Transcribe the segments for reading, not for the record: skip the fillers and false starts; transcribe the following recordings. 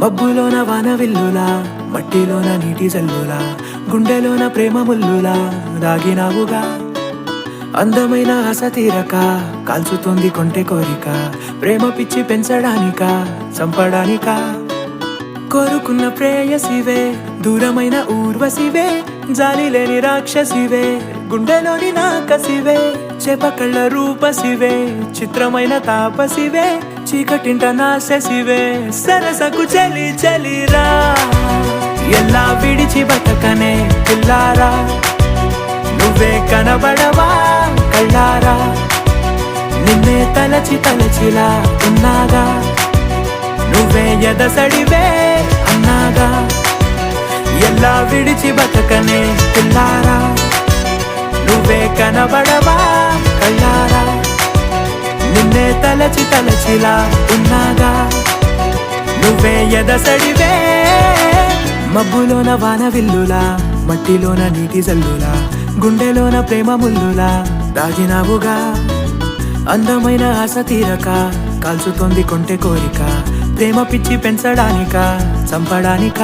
మబ్బులోన వానవిల్లులా, మట్టిలోన నీటి జల్లులా, గుండెలోన ప్రేమ ముల్లులా దాగినావుగా. అందమైన ఆశ తీరక కాల్చుతుంది కొంటె కోరిక, ప్రేమ పిచ్చి పెంచడానిక చంపడానిక. కోరుకున్న ప్రేయసివే, దూరమైన ఊర్వశివే, జాలి లేని రాక్షసివే, గుండెలోని నాకసివే, చేపకళ్ళ రూపసివే, చిత్రమైన తాపసివే, చీకటింట నాశసివే, సరసకు చలి చలిరా. ఎలా విడిచి బతకనే పిల్లారా, నువ్వే కనబడవా కళ్ళారా, నిన్నే తలచి తలచిలా ఉన్నాగా, నువ్వే ఎదసడివే అన్నాగా. ఎలా విడిచి బతకనే పిల్లారా, నువ్వే కనబడవా కళ్ళారా, నిన్నే తలచి తలచిలా ఉన్నాగా, నువ్వే ఎదసడివే. మబ్బులోన వానవిల్లులా, మట్టిలోన నీటి జల్లులా, గుండెలోన ప్రేమ ముల్లులా దాగినావుగా. అందమైన ఆశ తీరక కాల్చుతోంది కొంటె కోరిక, ప్రేమ పిచ్చి పెంచడానిక చంపడానిక.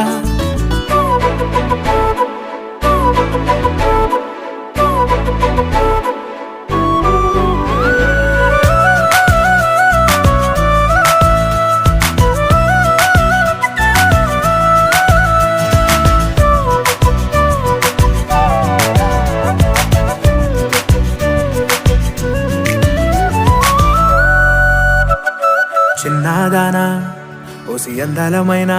చిన్నదానా ఓసి అందలమైన,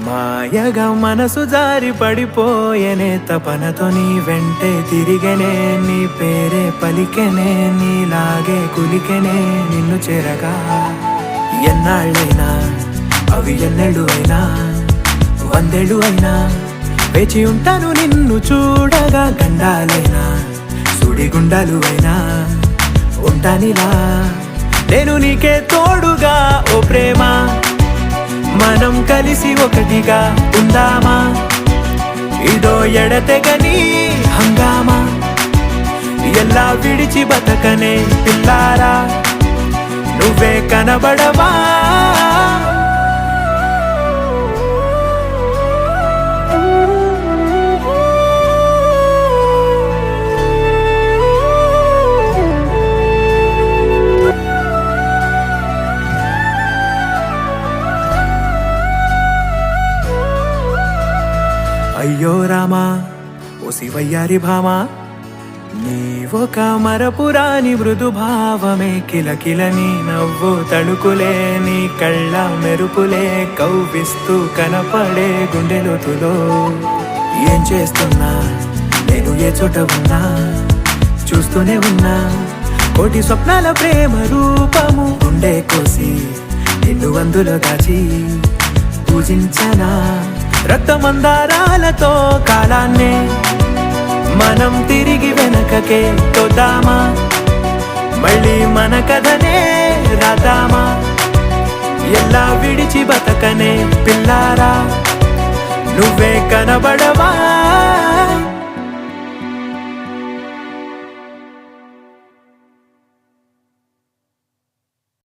మాయగా మనసు జారి పడిపోయేనే, తపనతో నీ వెంటే తిరిగనే, నీ పేరే పలికెనే, నీలాగే కులికెనే నిన్ను చేరగా. ఎన్నాళ్ళైనా అవి ఎన్నెళ్ళు అయినా, 100 ఏళ్ళు అయినా వేచి ఉంటాను నిన్ను చూడగా. గండాలైనా సుడిగుండాలు అయినా ఉంటానిలా, నేను నీకే తోడుగా. ఓ ప్రేమ, మనం కలిసి ఒకటిగా ఉందామా, ఇదో ఎడతెగని హంగామా. ఎలా విడిచి బతకనే పిల్లారా, నువ్వే కనబడవా. అయ్యో రామా ఓ శివయ్యారి భామా, నీవొక మరపురాని మృదు భావమే, కిలకిలని నవ్వు తడుకులే, నీ కళ్ళ మెరుపులే కవ్విస్తూ కనపడే గుండెలోతులో. ఏం చేస్తున్నా నేను ఏ చోట ఉన్నా, చూస్తూనే ఉన్నా కోటి స్వప్నాల ప్రేమ రూపము. గుండె కోసి నిన్ను అందులో దాచి పూజించనా, రక్తమందారాలతో కాలాన్నే మనం తిరిగి వెనకకే తోద్దామా, మళ్ళీ మన కథనే రాద్దామా. ఎలా విడిచి బతకనే పిల్లారా, నువ్వే కనబడవా.